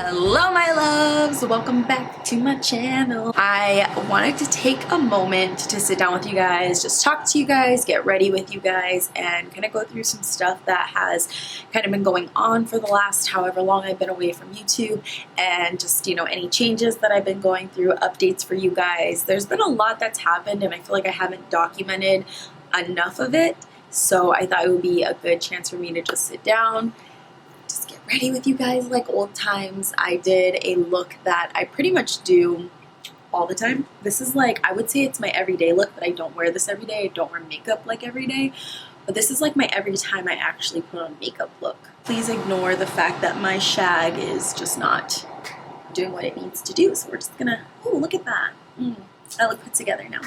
Hello my loves, welcome back to my channel. I wanted to take a moment to sit down with you guys, just talk to you guys, get ready with you guys, and kind of go through some stuff that has kind of been going on for the last however long I've been away from YouTube, and just, you know, any changes that I've been going through, updates for you guys. There's been a lot that's happened and I feel like I haven't documented enough of it, so I thought it would be a good chance for me to just sit down, just get ready with you guys like old times. I did a look that I pretty much do all the time. This is like, I would say it's my everyday look, but I don't wear this every day. I don't wear makeup like every day, but this is like my every time I actually put on makeup look. Please ignore the fact that my shag is just not doing what it needs to do. So we're just gonna, oh, look at that. I look put together now.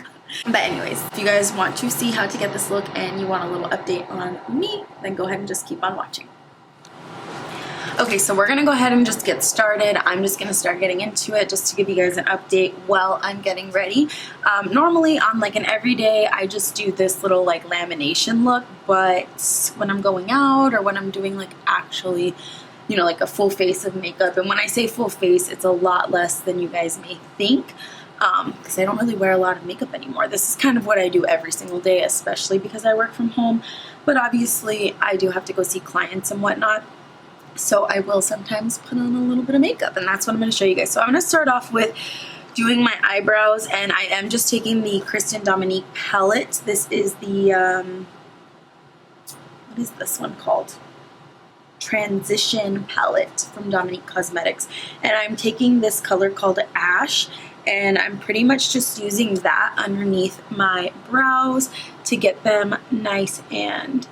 But anyways, if you guys want to see how to get this look and you want a little update on me, then go ahead and just keep on watching. Okay, so we're gonna go ahead and just get started. I'm just gonna start getting into it just to give you guys an update while I'm getting ready. Normally on like an everyday, I just do this little like lamination look, but when I'm going out or when I'm doing like actually, you know, like a full face of makeup, and when I say full face, it's a lot less than you guys may think, because I don't really wear a lot of makeup anymore. This is kind of what I do every single day, especially because I work from home, but obviously I do have to go see clients and whatnot. So I will sometimes put on a little bit of makeup, and that's what I'm going to show you guys. So I'm going to start off with doing my eyebrows, and I am just taking the Kristen Dominique palette. This is the, what is this one called? Transition palette from Dominique Cosmetics. And I'm taking this color called Ash, and I'm pretty much just using that underneath my brows to get them nice and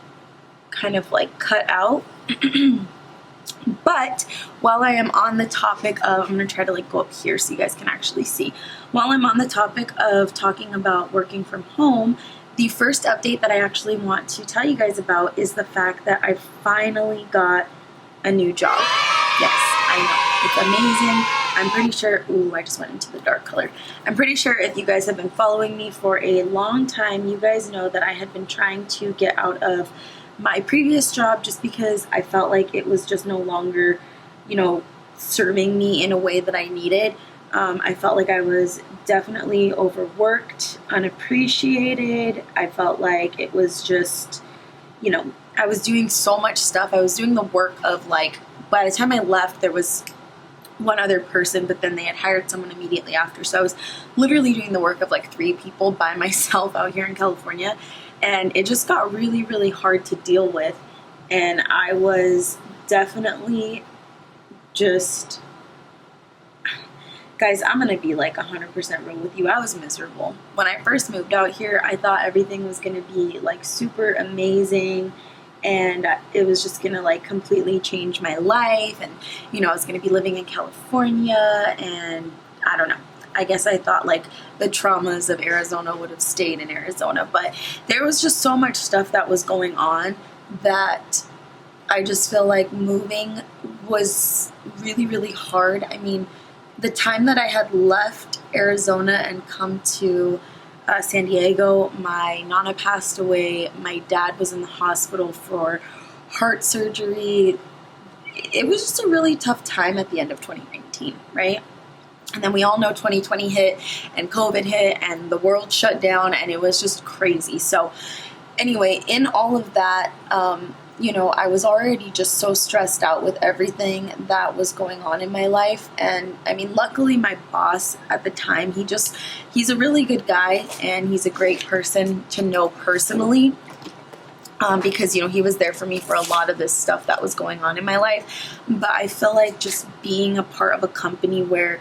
kind of like cut out. But while I am on the topic of, I'm going to try to like go up here so you guys can actually see. While I'm on the topic of talking about working from home, the first update that I actually want to tell you guys about is the fact that I finally got a new job. Yes, I know, it's amazing. I'm pretty sure, ooh, I just went into the dark color. I'm pretty sure if you guys have been following me for a long time, you guys know that I had been trying to get out of my previous job just because I felt like it was just no longer, you know, serving me in a way that I needed. I felt like I was definitely overworked, unappreciated. I felt like it was just, you know, I was doing so much stuff. I was doing the work of like, by the time I left, there was one other person, but then they had hired someone immediately after. So I was literally doing the work of like 3 people by myself out here in California. And it just got really, really hard to deal with. And I was definitely just, guys, I'm going to be like 100% real with you. I was miserable. When I first moved out here, I thought everything was going to be like super amazing. And it was just going to like completely change my life. And, you know, I was going to be living in California, and I don't know. I guess I thought like the traumas of Arizona would have stayed in Arizona, but there was just so much stuff that was going on that I just feel like moving was really, really hard. I mean, the time that I had left Arizona and come to San Diego, my Nana passed away. My dad was in the hospital for heart surgery. It was just a really tough time at the end of 2019, right? And then we all know 2020 hit and COVID hit and the world shut down, and it was just crazy. So anyway, in all of that, you know, I was already just so stressed out with everything that was going on in my life. And I mean, luckily my boss at the time, he's a really good guy, and he's a great person to know personally. Because, you know, he was there for me for a lot of this stuff that was going on in my life. But I feel like just being a part of a company where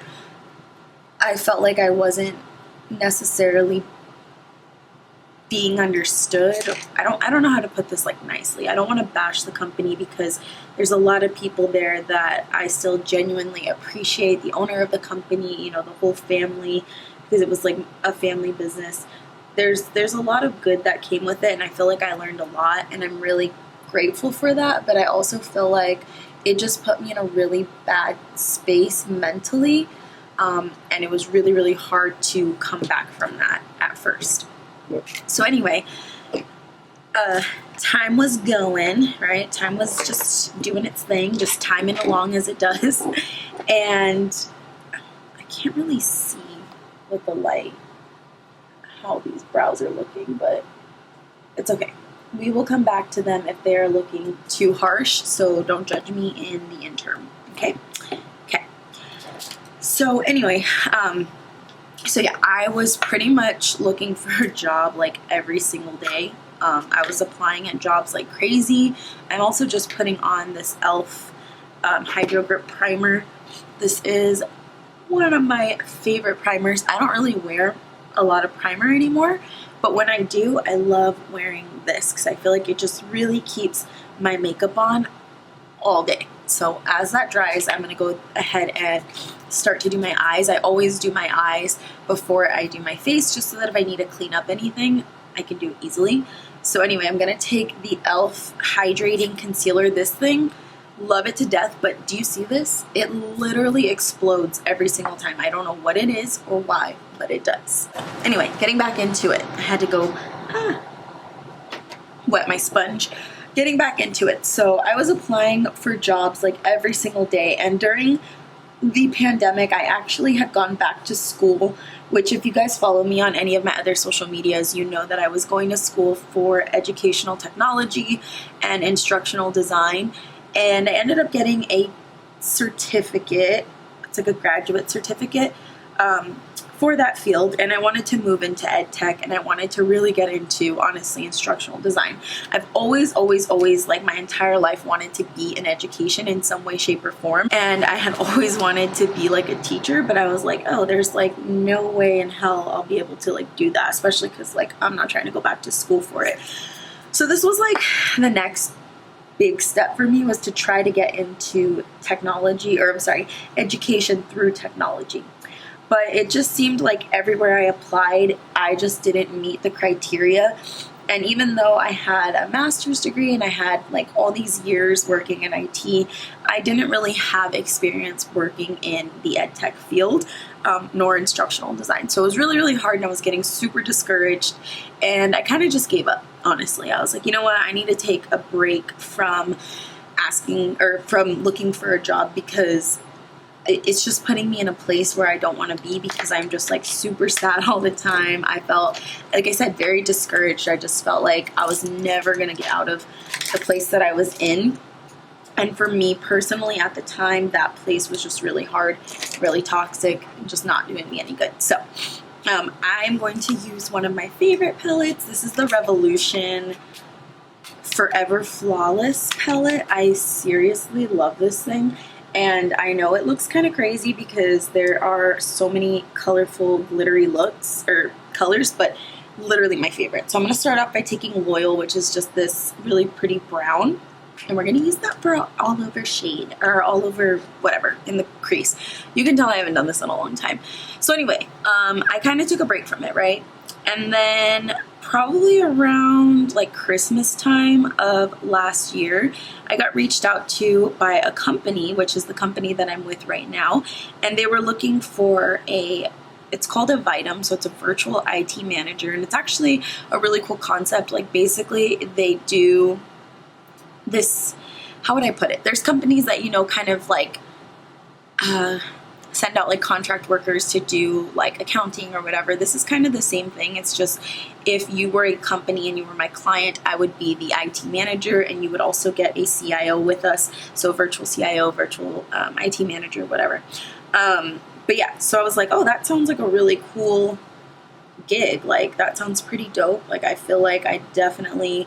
I felt like I wasn't necessarily being understood. I don't know how to put this like nicely. I don't want to bash the company, because there's a lot of people there that I still genuinely appreciate. The owner of the company, you know, the whole family, because it was like a family business. There's a lot of good that came with it, and I feel like I learned a lot, and I'm really grateful for that. But I also feel like it just put me in a really bad space mentally. And it was really, really hard to come back from that at first. So anyway, time was going, right? Time was just doing its thing, just timing along as it does. And I can't really see with the light how these brows are looking, but it's okay. We will come back to them if they are looking too harsh, so don't judge me in the interim, okay? Okay. So anyway, so yeah, I was pretty much looking for a job like every single day. I was applying at jobs like crazy. I'm also just putting on this e.l.f. Hydro Grip Primer. This is one of my favorite primers. I don't really wear a lot of primer anymore, but when I do, I love wearing this because I feel like it just really keeps my makeup on all day. So as that dries, I'm going to go ahead and start to do my eyes. I always do my eyes before I do my face, just so that if I need to clean up anything, I can do it easily. So anyway, I'm going to take the e.l.f. Hydrating Concealer. This thing, love it to death, but do you see this? It literally explodes every single time. I don't know what it is or why, but it does. Anyway, getting back into it. I had to go wet my sponge. Getting back into it. So I was applying for jobs like every single day, and during the pandemic, I actually had gone back to school, which if you guys follow me on any of my other social medias, you know that I was going to school for educational technology and instructional design. And I ended up getting a certificate. It's like a graduate certificate for that field. And I wanted to move into Edtech, and I wanted to really get into, honestly, instructional design. I've always, like my entire life, wanted to be in education in some way, shape, or form. And I had always wanted to be like a teacher, but I was like, oh, there's like no way in hell I'll be able to like do that, especially because like I'm not trying to go back to school for it. So this was like the next big step for me, was to try to get into technology, or I'm sorry, education through technology. But it just seemed like everywhere I applied, I just didn't meet the criteria. And even though I had a master's degree and I had like all these years working in IT, I didn't really have experience working in the EdTech field, nor instructional design. So it was really, really hard, and I was getting super discouraged, and I kind of just gave up, honestly. I was like, you know what, I need to take a break from from looking for a job, because it's just putting me in a place where I don't want to be, because I'm just like super sad all the time. I felt, like I said, very discouraged. I just felt like I was never going to get out of the place that I was in. And for me personally, at the time, that place was just really hard, really toxic, and just not doing me any good. So I'm going to use one of my favorite palettes. This is the Revolution Forever Flawless palette. I seriously love this thing. And I know it looks kind of crazy because there are so many colorful, glittery looks or colors, but literally my favorite. So I'm going to start off by taking Loyal, which is just this really pretty brown. And we're going to use that for all over shade, or all over whatever, in the crease. You can tell I haven't done this in a long time. So anyway, I kind of took a break from it, right? And then probably around like Christmas time of last year, I got reached out to by a company, which is the company that I'm with right now. And they were looking for it's called a Vitam, so it's a virtual IT manager. And it's actually a really cool concept. Like basically they do this, how would I put it? There's companies that, you know, kind of like send out like contract workers to do like accounting or whatever. This is kind of the same thing. It's just, if you were a company and you were my client, I would be the IT manager, and you would also get a CIO with us. So virtual CIO, virtual IT manager, whatever. But yeah, so I was like, oh, that sounds like a really cool gig. Like that sounds pretty dope. Like I feel like I definitely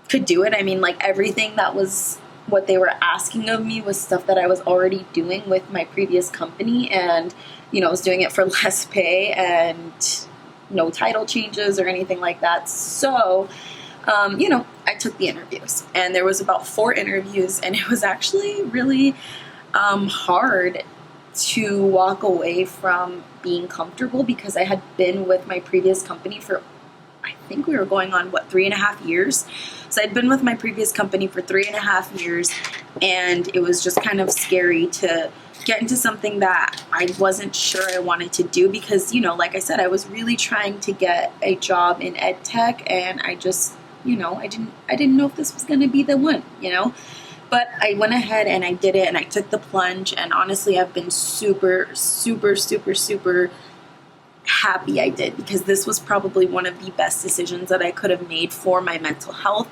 could do it. I mean, like everything that was what they were asking of me was stuff that I was already doing with my previous company, and you know, I was doing it for less pay and no title changes or anything like that. So you know, I took the interviews, and there was about 4 interviews, and it was actually really hard to walk away from being comfortable, because I had been with my previous company for, I think we were going on, 3.5 years. So I'd been with my previous company for 3.5 years, and it was just kind of scary to get into something that I wasn't sure I wanted to do, because, you know, like I said, I was really trying to get a job in EdTech, and I just I didn't know if this was going to be the one, but I went ahead and I did it, and I took the plunge, and honestly, I've been super, super, super, super happy I did, because this was probably one of the best decisions that I could have made for my mental health,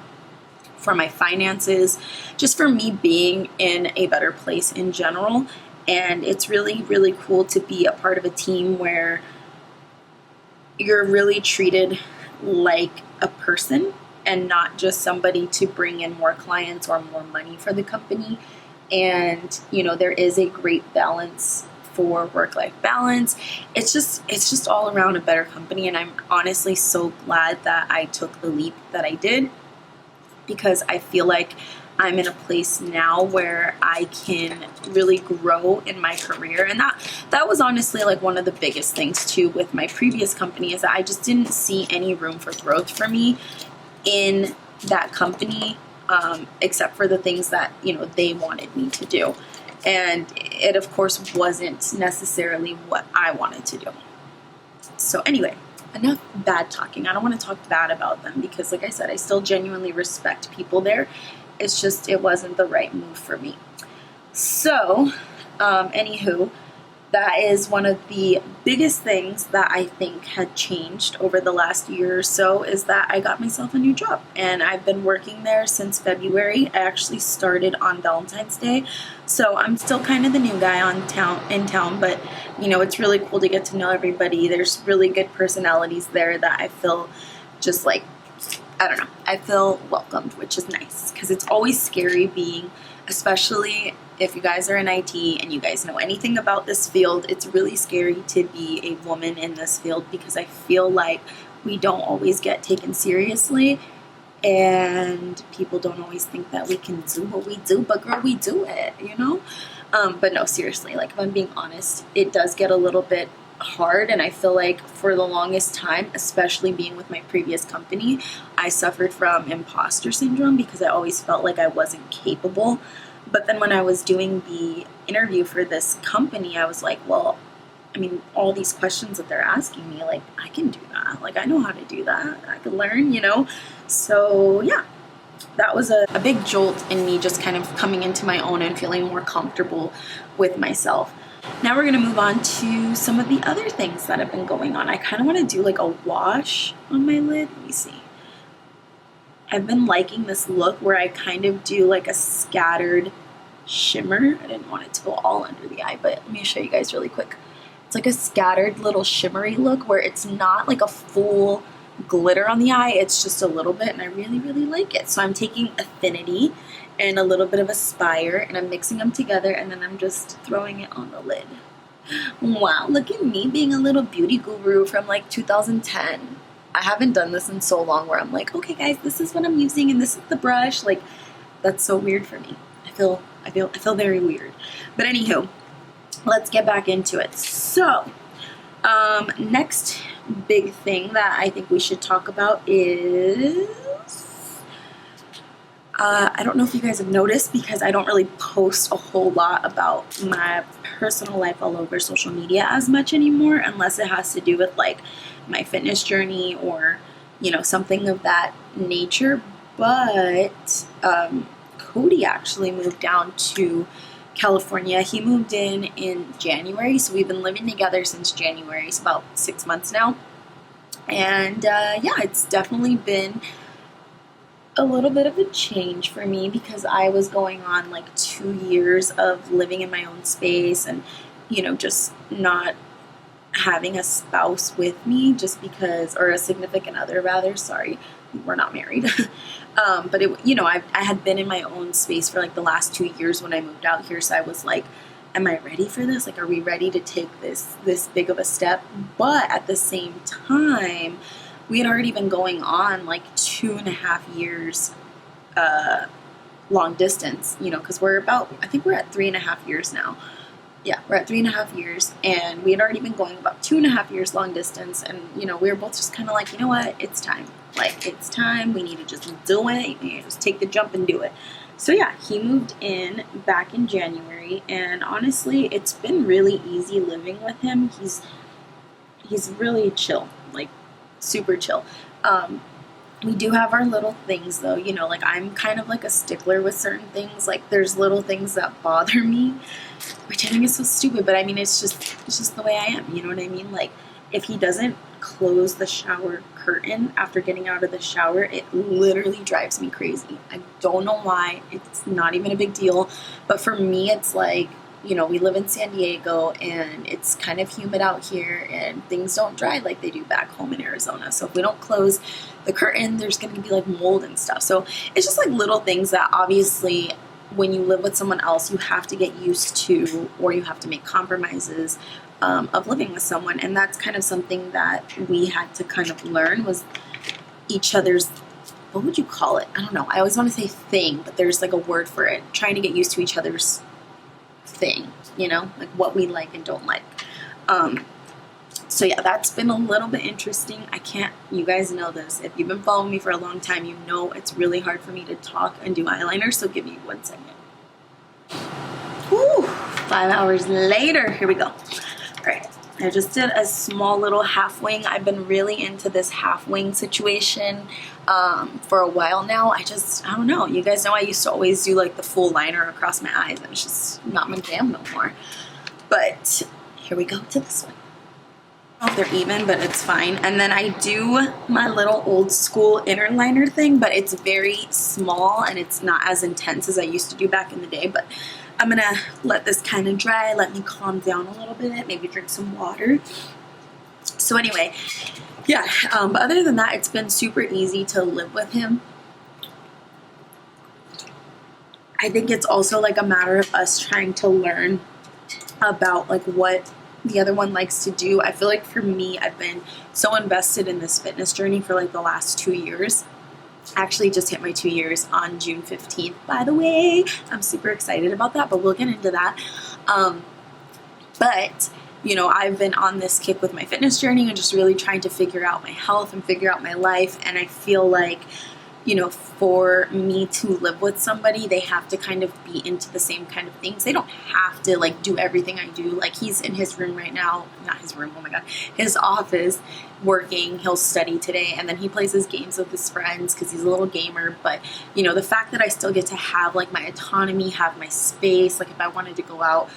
for my finances, just for me being in a better place in general. And it's really, really cool to be a part of a team where you're really treated like a person and not just somebody to bring in more clients or more money for the company. And, there is a great balance for work-life balance. It's just all around a better company. And I'm honestly so glad that I took the leap that I did, because I feel like I'm in a place now where I can really grow in my career. And that was honestly like one of the biggest things too with my previous company, is that I just didn't see any room for growth for me in that company, except for the things that, they wanted me to do. And it, of course, wasn't necessarily what I wanted to do. So anyway, enough bad talking. I don't want to talk bad about them, because like I said, I still genuinely respect people there. It's just, it wasn't the right move for me. So, anywho, that is one of the biggest things that I think had changed over the last year or so, is that I got myself a new job, and I've been working there since February. I actually started on Valentine's Day, so I'm still kind of the new guy in town, but it's really cool to get to know everybody. There's really good personalities there that I feel just like, I don't know, I feel welcomed, which is nice, because it's always scary being, especially if you guys are in IT and you guys know anything about this field, it's really scary to be a woman in this field, because I feel like we don't always get taken seriously, and people don't always think that we can do what we do, but girl, we do it, But no, seriously, like if I'm being honest, it does get a little bit hard, and I feel like for the longest time, especially being with my previous company, I suffered from imposter syndrome, because I always felt like I wasn't capable. But then when I was doing the interview for this company, I was like, well, I mean, all these questions that they're asking me, like, I can do that. Like, I know how to do that. I can learn, So, yeah, that was a big jolt in me, just kind of coming into my own and feeling more comfortable with myself. Now we're going to move on to some of the other things that have been going on. I kind of want to do like a wash on my lid. Let me see. I've been liking this look where I kind of do like a scattered shimmer. I didn't want it to go all under the eye, but let me show you guys really quick. It's like a scattered little shimmery look where it's not like a full glitter on the eye. It's just a little bit, and I really, really like it. So I'm taking Affinity and a little bit of Aspire, and I'm mixing them together, and then I'm just throwing it on the lid. Wow, look at me being a little beauty guru from like 2010. I haven't done this in so long where I'm like, okay guys, this is what I'm using and this is the brush. Like, that's so weird for me. I feel very weird. But anywho, let's get back into it. So, next big thing that I think we should talk about is, I don't know if you guys have noticed, because I don't really post a whole lot about my personal life all over social media as much anymore, unless it has to do with like my fitness journey or, something of that nature. But Cody actually moved down to California. He moved in January, so we've been living together since January. It's about 6 months now. And yeah, it's definitely been a little bit of a change for me, because I was going on like 2 years of living in my own space and, just not having a spouse with me, just because, or a significant other rather, sorry, we're not married. But it, I had been in my own space for like the last 2 years when I moved out here. So I was like, am I ready for this? Like, are we ready to take this big of a step? But at the same time, we had already been going on like 2.5 years, long distance, because I think we're at 3.5 years now. Yeah, we're at 3.5 years, and we had already been going about 2.5 years long distance, and, we were both just kind of like, you know what, it's time. Like, it's time, we need to just do it, we need to just take the jump and do it. So yeah, he moved in back in January, and honestly, it's been really easy living with him. He's really chill, like, super chill. We do have our little things though, you know, like I'm kind of like a stickler with certain things. Like there's little things that bother me, which I think is so stupid, but I mean it's just the way I am, you know what I mean? Like if he doesn't close the shower curtain after getting out of the shower, it literally drives me crazy. I don't know why. It's not even a big deal, but for me it's like, you know, we live in San Diego and it's kind of humid out here and things don't dry like they do back home in Arizona. So if we don't close the curtain, there's going to be like mold and stuff. So it's just like little things that obviously when you live with someone else, you have to get used to, or you have to make compromises of living with someone. And that's kind of something that we had to kind of learn, was each other's, what would you call it? I don't know. I always want to say thing, but there's like a word for it. Trying to get used to each other's thing, you know, like what we like and don't like. So yeah, that's been a little bit interesting. You guys know this. If you've been following me for a long time, you know it's really hard for me to talk and do eyeliner, so give me 1 second. Whew, 5 hours later, here we go. All right, I just did a small little half wing. I've been really into this half wing situation for a while now. I don't know. You guys know I used to always do like the full liner across my eyes, and it's just not my jam no more. But here we go to this one. Oh, they're even, but it's fine. And then I do my little old school inner liner thing, but it's very small and it's not as intense as I used to do back in the day. But I'm gonna let this kind of dry, let me calm down a little bit, maybe drink some water. So anyway, yeah, but other than that, it's been super easy to live with him. I think it's also like a matter of us trying to learn about like what the other one likes to do. I feel like for me, I've been so invested in this fitness journey for like the last 2 years. I actually just hit my 2 years on June 15th, by the way. I'm super excited about that, but we'll get into that. But you know, I've been on this kick with my fitness journey and just really trying to figure out my health and figure out my life. And I feel like, you know, for me to live with somebody, they have to kind of be into the same kind of things. They don't have to like do everything I do. Like he's in his room right now, not his room, oh my God, his office working. He'll study today and then he plays his games with his friends because he's a little gamer. But you know, the fact that I still get to have like my autonomy, have my space, like if I wanted to go out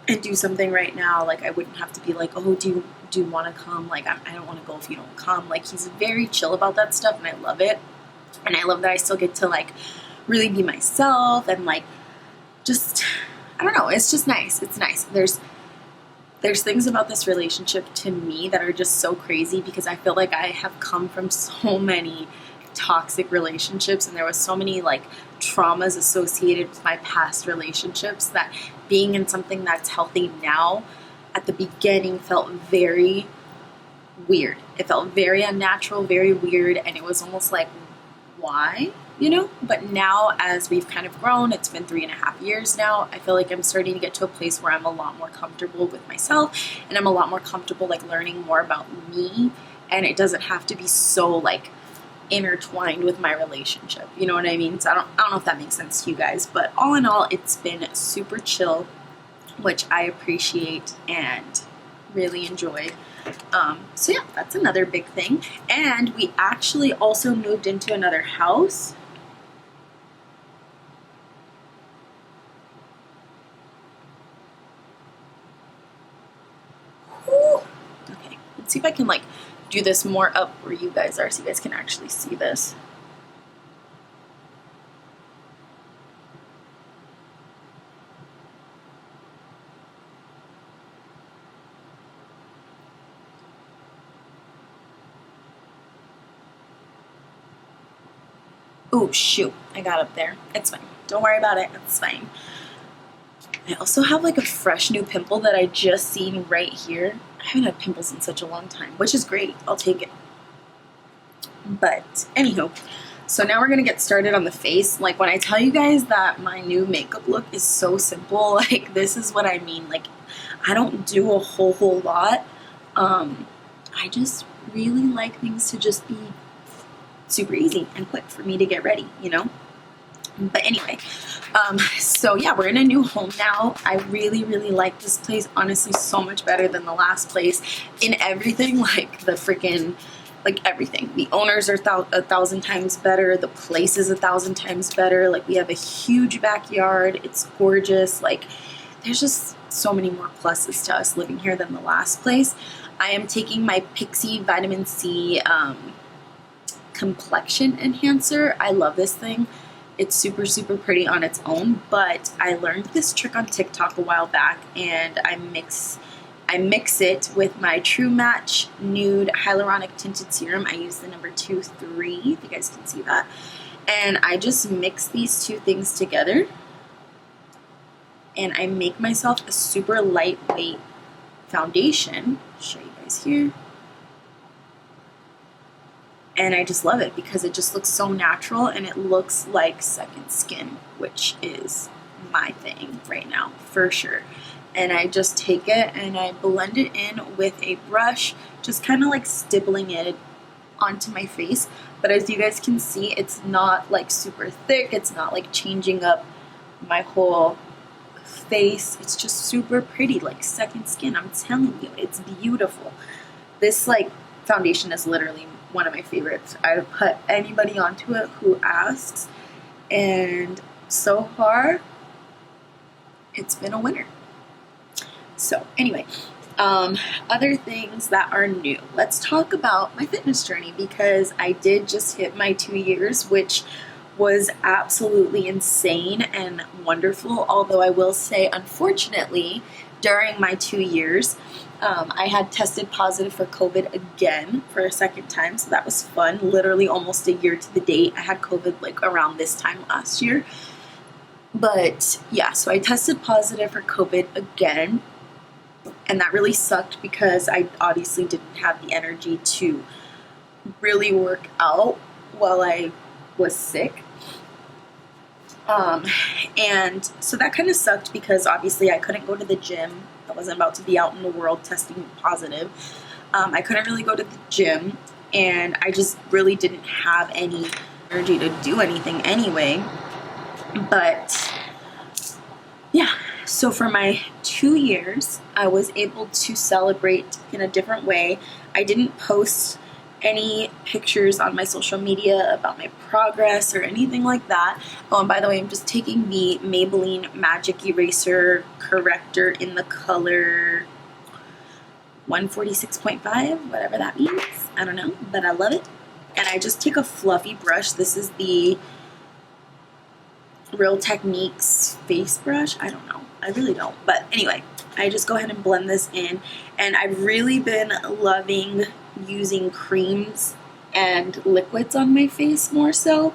and do something right now, like I wouldn't have to be like, oh, do you want to come? Like I don't want to go if you don't come. Like he's very chill about that stuff and I love it. And I love that I still get to like really be myself and like just, I don't know, it's just nice. It's nice. There's things about this relationship to me that are just so crazy because I feel like I have come from so many toxic relationships and there was so many like traumas associated with my past relationships that being in something that's healthy now at the beginning felt very weird. It felt very unnatural, very weird, and it was almost like, why, you know? But now as we've kind of grown, it's been 3.5 years now, I feel like I'm starting to get to a place where I'm a lot more comfortable with myself and I'm a lot more comfortable like learning more about me, and it doesn't have to be so like intertwined with my relationship, you know what I mean? So I don't know if that makes sense to you guys, but all in all, it's been super chill, which I appreciate and really enjoy. So yeah, that's another big thing. And we actually also moved into another house. Whew. Okay, let's see if I can like do this more up where you guys are so you guys can actually see this. Oh shoot, I got up there. It's fine. Don't worry about it. It's fine. I also have like a fresh new pimple that I just seen right here. I haven't had pimples in such a long time, which is great. I'll take it. But anywho, so now we're gonna get started on the face. Like when I tell you guys that my new makeup look is so simple, like this is what I mean. Like I don't do a whole lot. I just really like things to just be super easy and quick for me to get ready, you know? But anyway, so yeah, we're in a new home now. I really like this place, honestly, so much better than the last place in everything, like the freaking like everything. The owners are 1,000 times better. The place is 1,000 times better. Like, we have a huge backyard. It's gorgeous. Like, there's just so many more pluses to us living here than the last place. I am taking my Pixie Vitamin C complexion enhancer. I love this thing. It's super, super pretty on its own, but I learned this trick on TikTok a while back, and I mix it with my True Match Nude Hyaluronic Tinted Serum. I use the number 2-3, if you guys can see that. And I just mix these two things together, and I make myself a super lightweight foundation. I'll show you guys here. And I just love it because it just looks so natural, and it looks like second skin, which is my thing right now, for sure. And I just take it and I blend it in with a brush, just kind of like stippling it onto my face. But as you guys can see, it's not like super thick. It's not like changing up my whole face. It's just super pretty, like second skin. I'm telling you, it's beautiful. This like foundation is literally one of my favorites. I would put anybody onto it who asks, and so far it's been a winner. So anyway, other things that are new. Let's talk about my fitness journey, because I did just hit my 2 years, which was absolutely insane and wonderful. Although I will say, unfortunately, during my 2 years, I had tested positive for COVID again for a second time, so that was fun. Literally almost a year to the date. I had COVID like around this time last year. But yeah, so I tested positive for COVID again, and that really sucked because I obviously didn't have the energy to really work out while I was sick. And so that kind of sucked because obviously I couldn't go to the gym. I wasn't about to be out in the world testing positive. I couldn't really go to the gym, and I just really didn't have any energy to do anything anyway. But yeah, so for my 2 years, I was able to celebrate in a different way. I didn't post any pictures on my social media about my progress or anything like that. Oh, and by the way, I'm just taking the Maybelline Magic Eraser Corrector in the color 146.5, whatever that means. I don't know, but I love it. And I just take a fluffy brush. This is the Real Techniques face brush. I don't know. I really don't. But anyway, I just go ahead and blend this in. And I've really been loving using creams and liquids on my face more so,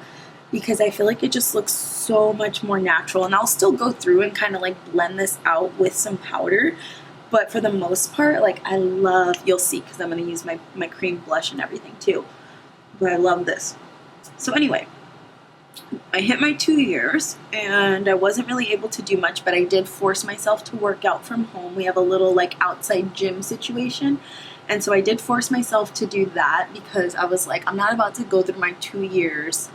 because I feel like it just looks so much more natural. And I'll still go through and kind of like blend this out with some powder. But for the most part, like I love, you'll see because I'm going to use my cream blush and everything too. But I love this. So anyway, I hit my 2 years and I wasn't really able to do much, but I did force myself to work out from home. We have a little like outside gym situation. And so I did force myself to do that because I was like, I'm not about to go through my 2 years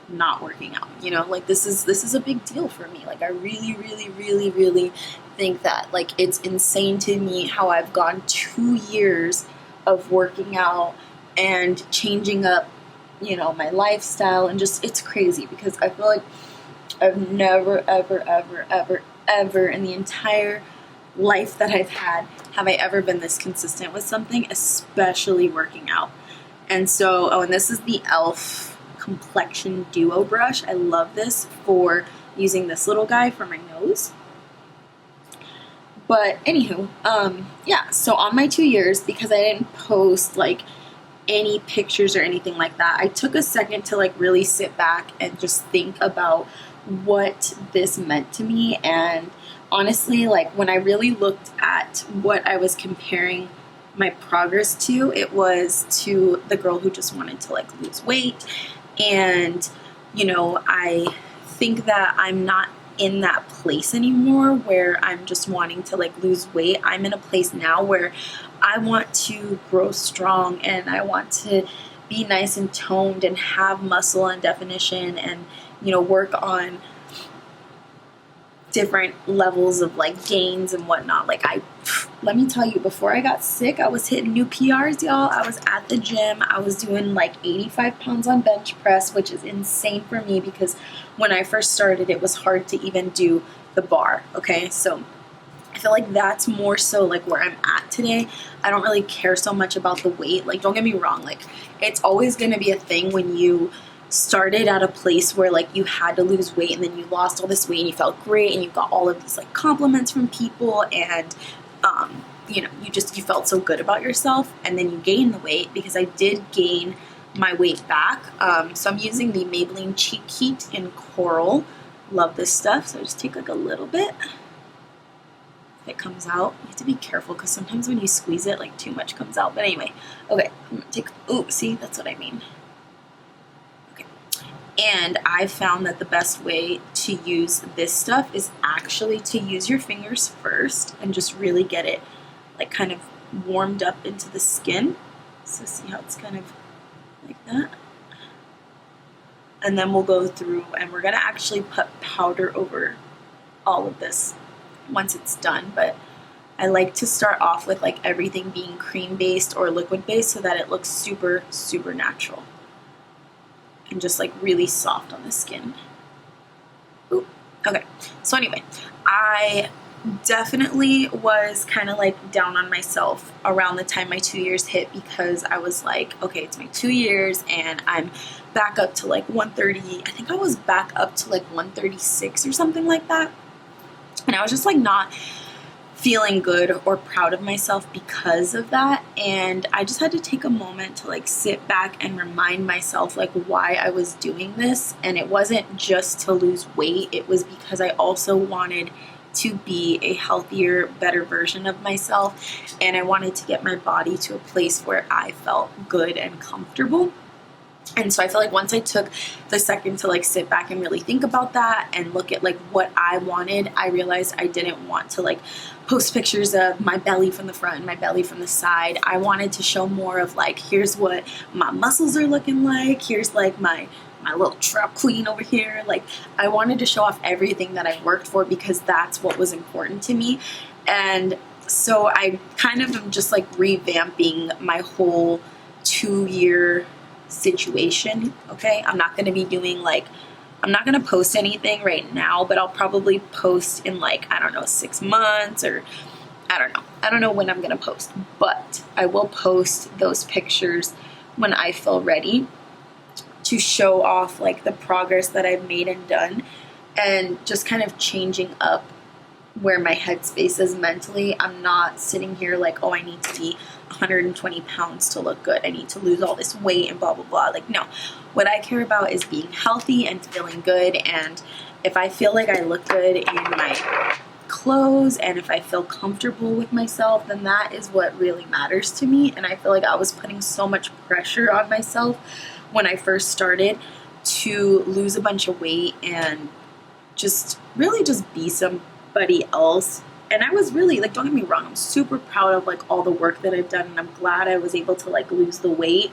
not working out. You know, like this is a big deal for me. Like I really, really, really, really think that like it's insane to me how I've gone 2 years of working out and changing up, you know, my lifestyle, and just it's crazy because I feel like I've never, ever, ever, ever, ever in the entire life that I've had have I ever been this consistent with something, especially working out. And so, oh, and this is the e.l.f. Complexion Duo Brush. I love this for using this little guy for my nose. But anywho, yeah, so on my 2 years, because I didn't post like any pictures or anything like that, I took a second to like really sit back and just think about what this meant to me. And honestly, like when I really looked at what I was comparing my progress to, it was to the girl who just wanted to like lose weight. And, you know, I think that I'm not in that place anymore where I'm just wanting to like lose weight. I'm in a place now where I want to grow strong and I want to be nice and toned and have muscle and definition and, you know, work on different levels of like gains and whatnot. Like let me tell you, before I got sick, I was hitting new PRs, y'all. I was at the gym. I was doing like 85 pounds on bench press, which is insane for me because when I first started, it was hard to even do the bar. Okay, so I feel like that's more so like where I'm at today. I don't really care so much about the weight. Like, don't get me wrong, like it's always going to be a thing when you started at a place where like you had to lose weight and then you lost all this weight and you felt great and you got all of these like compliments from people and you know, you felt so good about yourself, and then you gain the weight, because I did gain my weight back. So I'm using the Maybelline Cheek Heat in Coral. Love this stuff. So I just take like a little bit. It comes out. You have to be careful because sometimes when you squeeze it, like too much comes out. But anyway, okay, I'm gonna take, ooh, see, that's what I mean. Okay, and I found that the best way to use this stuff is actually to use your fingers first and just really get it like kind of warmed up into the skin. So see how it's kind of like that? And then we'll go through and we're gonna actually put powder over all of this once it's done, but I like to start off with like everything being cream based or liquid based so that it looks super, super natural and just like really soft on the skin. Ooh. Okay, so anyway, I definitely was kind of like down on myself around the time my 2 years hit, because I was like, okay, it's my 2 years and I'm back up to like 130. I think I was back up to like 136 or something like that. And I was just like not feeling good or proud of myself because of that. And I just had to take a moment to like sit back and remind myself like why I was doing this. And it wasn't just to lose weight. It was because I also wanted to be a healthier, better version of myself. And I wanted to get my body to a place where I felt good and comfortable. And so I feel like once I took the second to like sit back and really think about that and look at like what I wanted, I realized I didn't want to like post pictures of my belly from the front and my belly from the side. I wanted to show more of like, here's what my muscles are looking like. Here's like my little trap queen over here. Like, I wanted to show off everything that I worked for because that's what was important to me. And so I kind of am just like revamping my whole 2-year situation. Okay, I'm not going to be doing like, I'm not going to post anything right now, but I'll probably post in like, I don't know, 6 months, or I don't know when I'm going to post, but I will post those pictures when I feel ready to show off like the progress that I've made and done, and just kind of changing up where my headspace is mentally. I'm not sitting here like, oh, I need to be 120 pounds to look good. I need to lose all this weight and blah, blah, blah. Like, no. What I care about is being healthy and feeling good. And if I feel like I look good in my clothes and if I feel comfortable with myself, then that is what really matters to me. And I feel like I was putting so much pressure on myself when I first started to lose a bunch of weight and just really just be somebody else. And I was really like, don't get me wrong, I'm super proud of like all the work that I've done, and I'm glad I was able to like lose the weight,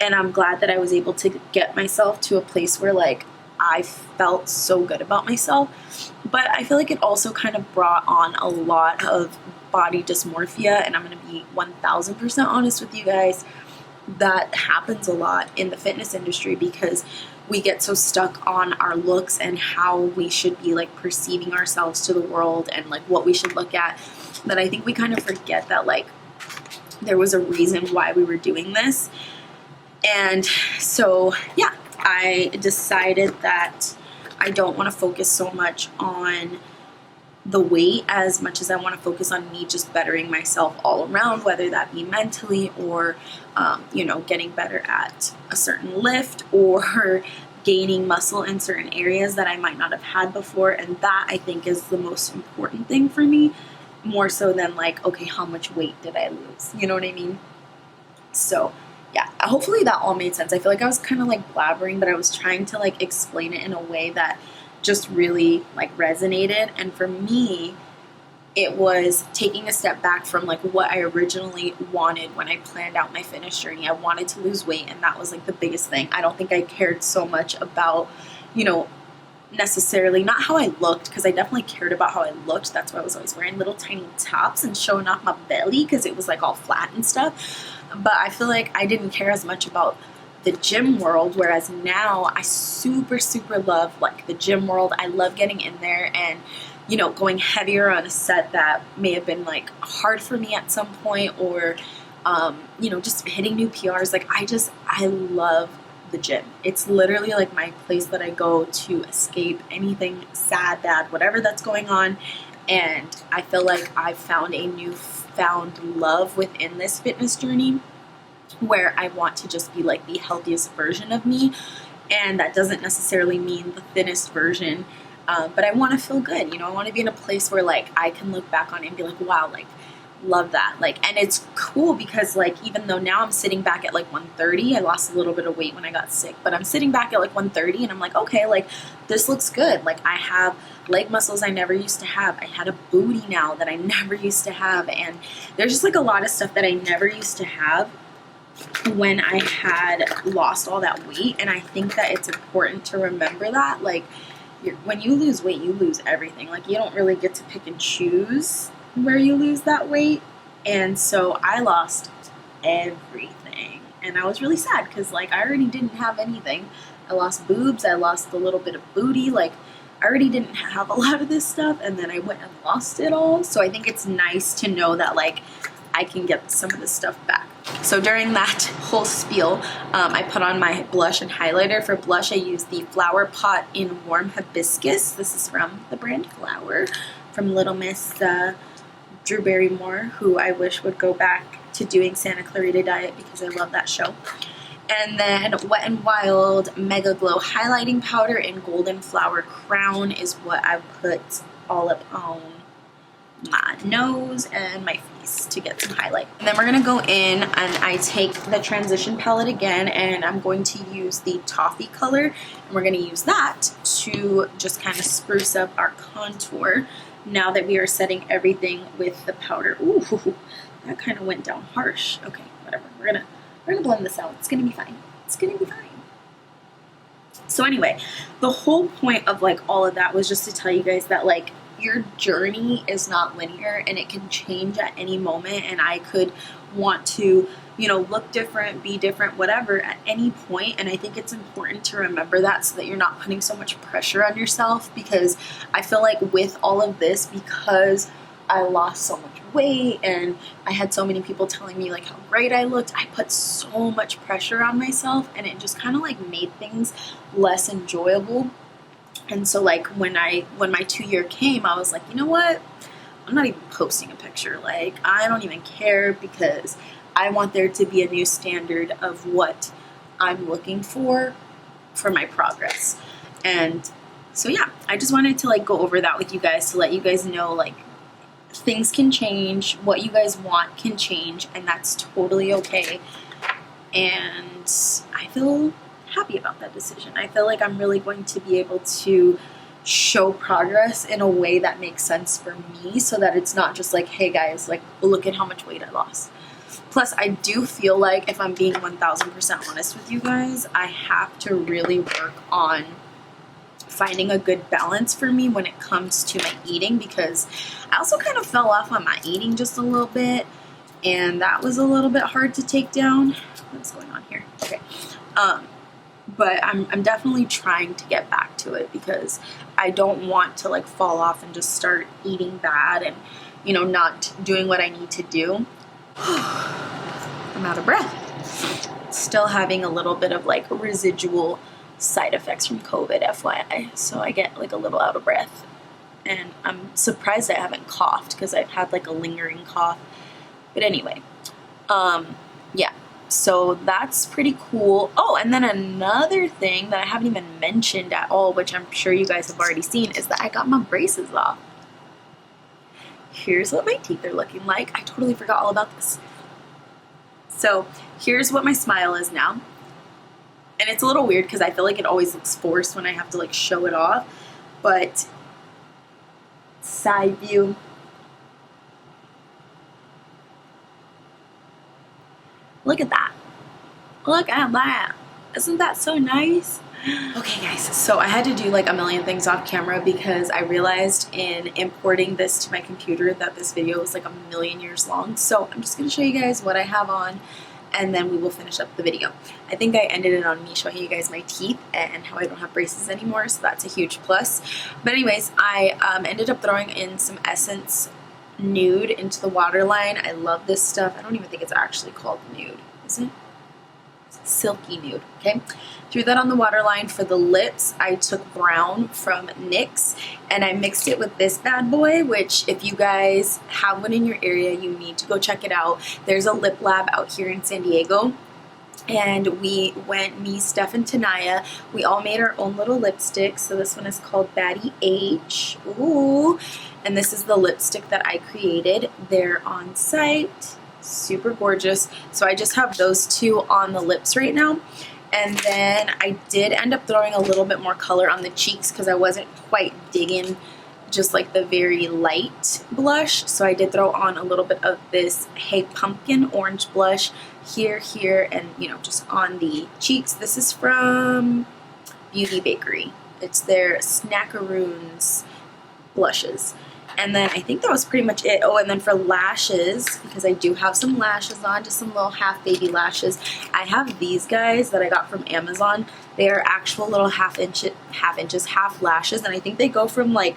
and I'm glad that I was able to get myself to a place where like I felt so good about myself. But I feel like it also kind of brought on a lot of body dysmorphia, and I'm going to be 1000% honest with you guys. That happens a lot in the fitness industry because we get so stuck on our looks and how we should be like perceiving ourselves to the world and like what we should look at, that I think we kind of forget that like there was a reason why we were doing this. And so yeah, I decided that I don't want to focus so much on the weight as much as I want to focus on me just bettering myself all around, whether that be mentally or, getting better at a certain lift or gaining muscle in certain areas that I might not have had before. And that I think is the most important thing for me, more so than like, okay, how much weight did I lose? You know what I mean? So yeah, hopefully that all made sense. I feel like I was kind of like blabbering, but I was trying to like explain it in a way that just really like resonated. And for me, it was taking a step back from like what I originally wanted when I planned out my fitness journey. I wanted to lose weight, and that was like the biggest thing. I don't think I cared so much about, necessarily, not how I looked, because I definitely cared about how I looked. That's why I was always wearing little tiny tops and showing off my belly because it was like all flat and stuff. But I feel like I didn't care as much about the gym world, whereas now I super love like the gym world. I love getting in there and, you know, going heavier on a set that may have been like hard for me at some point, or you know, just hitting new PRs. Like I love the gym. It's literally like my place that I go to escape anything sad, bad, whatever that's going on. And I feel like I've found a newfound love within this fitness journey where I want to just be like the healthiest version of me. And that doesn't necessarily mean the thinnest version, but I want to feel good. You know, I want to be in a place where like I can look back on it and be like, wow, like love that. Like, and it's cool because like, even though now I'm sitting back at like 130, I lost a little bit of weight when I got sick, but I'm sitting back at like 130 and I'm like, okay, like this looks good. Like I have leg muscles I never used to have. I had a booty now that I never used to have. And there's just like a lot of stuff that I never used to have when I had lost all that weight. And I think that it's important to remember that, like, when you lose weight, you lose everything. Like, you don't really get to pick and choose where you lose that weight. And so I lost everything. And I was really sad because, like, I already didn't have anything. I lost boobs. I lost a little bit of booty. Like, I already didn't have a lot of this stuff. And then I went and lost it all. So I think it's nice to know that, like, I can get some of this stuff back. So during that whole spiel, I put on my blush and highlighter. For blush, I used the Flower Pot in Warm Hibiscus. This is from the brand Flower, from Little Miss Drew Barrymore, who I wish would go back to doing Santa Clarita Diet because I love that show. And then Wet n Wild Mega Glow Highlighting Powder in Golden Flower Crown is what I put all up on my nose and my face to get some highlight. And then we're gonna go in and I take the transition palette again and I'm going to use the toffee color, and we're gonna use that to just kind of spruce up our contour now that we are setting everything with the powder. Ooh, that kind of went down harsh. Okay, whatever. We're gonna blend this out. It's gonna be fine. It's gonna be fine. So anyway, the whole point of like all of that was just to tell you guys that like your journey is not linear and it can change at any moment, and I could want to, you know, look different, be different, whatever at any point. And I think it's important to remember that so that you're not putting so much pressure on yourself, because I feel like with all of this, because I lost so much weight and I had so many people telling me like how great I looked, I put so much pressure on myself and it just kind of like made things less enjoyable. And so like when my 2-year came, I was like, you know what? I'm not even posting a picture. Like, I don't even care, because I want there to be a new standard of what I'm looking for my progress. And so yeah, I just wanted to like go over that with you guys to let you guys know like things can change, what you guys want can change, and that's totally okay. And I feel happy about that decision. I feel like I'm really going to be able to show progress in a way that makes sense for me, so that it's not just like, hey guys, like look at how much weight I lost. Plus, I do feel like, if I'm being 1000% honest with you guys, I have to really work on finding a good balance for me when it comes to my eating, because I also kind of fell off on my eating just a little bit, and that was a little bit hard to take down. What's going on here? Okay. But I'm definitely trying to get back to it, because I don't want to like fall off and just start eating bad and, you know, not doing what I need to do. I'm out of breath. Still having a little bit of like residual side effects from COVID, FYI. So I get like a little out of breath. And I'm surprised I haven't coughed, because I've had like a lingering cough. But anyway, yeah. So that's pretty cool. Oh, and then another thing that I haven't even mentioned at all, which I'm sure you guys have already seen, is that I got my braces off. Here's what my teeth are looking like. I totally forgot all about this. So here's what my smile is now. And it's a little weird because I feel like it always looks forced when I have to like show it off. But side view. Look at that. Look at that. Isn't that so nice? Okay guys, so I had to do like a million things off camera because I realized in importing this to my computer that this video was like a million years long. So I'm just going to show you guys what I have on and then we will finish up the video. I think I ended it on me showing you guys my teeth and how I don't have braces anymore, so that's a huge plus. But anyways, I ended up throwing in some Essence Nude into the waterline. I love this stuff. I don't even think it's actually called nude, is it? Silky Nude, okay? Threw that on the waterline. For the lips, I took brown from NYX and I mixed it with this bad boy, which if you guys have one in your area, you need to go check it out. There's a lip lab out here in San Diego. And we went, me, Steph, and Tanaya, we all made our own little lipstick. So this one is called Baddie H. Ooh. And this is the lipstick that I created. They're on site. Super gorgeous. So I just have those two on the lips right now. And then I did end up throwing a little bit more color on the cheeks because I wasn't quite digging just like the very light blush. So I did throw on a little bit of this Hey Pumpkin orange blush here, and you know, just on the cheeks. This is from Beauty Bakery. It's their Snackaroons blushes. And then I think that was pretty much it. Oh, and then for lashes, because I do have some lashes on, just some little half baby lashes. I have these guys that I got from Amazon. They are actual little half lashes, and I think they go from like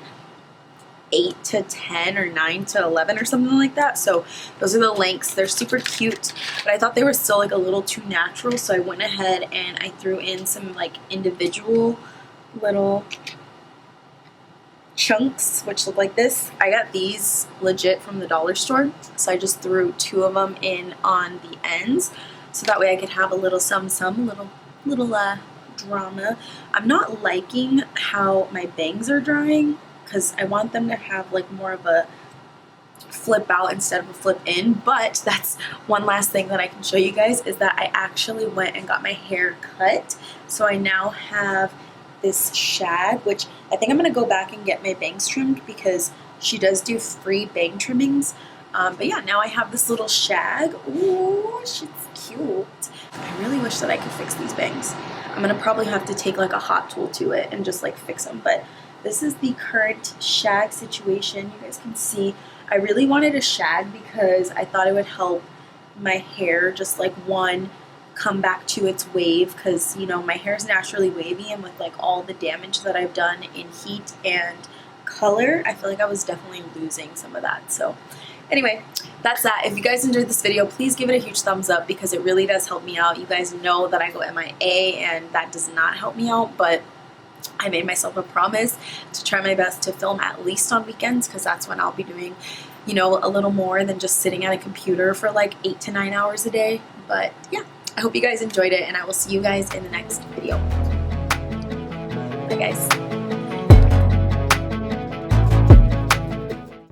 8 to 10 or 9 to 11 or something like that. So those are the lengths. They're super cute, but I thought they were still like a little too natural, so I went ahead and I threw in some like individual little chunks which look like this. I got these legit from the dollar store, so I just threw 2 of them in on the ends so that way I could have a little little drama. I'm not liking how my bangs are drying because I want them to have like more of a flip out instead of a flip in. But that's one last thing that I can show you guys, is that I actually went and got my hair cut. So I now have this shag, which I think I'm going to go back and get my bangs trimmed because she does do free bang trimmings. But yeah, now I have this little shag. Ooh, she's cute. I really wish that I could fix these bangs. I'm going to probably have to take like a hot tool to it and just like fix them. But this is the current shag situation. You guys can see I really wanted a shag because I thought it would help my hair just like come back to its wave, because you know my hair is naturally wavy, and with like all the damage that I've done in heat and color, I feel like I was definitely losing some of that. So anyway, that's that. If you guys enjoyed this video, please give it a huge thumbs up because it really does help me out. You guys know that I go MIA and that does not help me out, but I made myself a promise to try my best to film at least on weekends, because that's when I'll be doing, you know, a little more than just sitting at a computer for like 8 to 9 hours a day. But yeah, I hope you guys enjoyed it, and I will see you guys in the next video. Bye guys.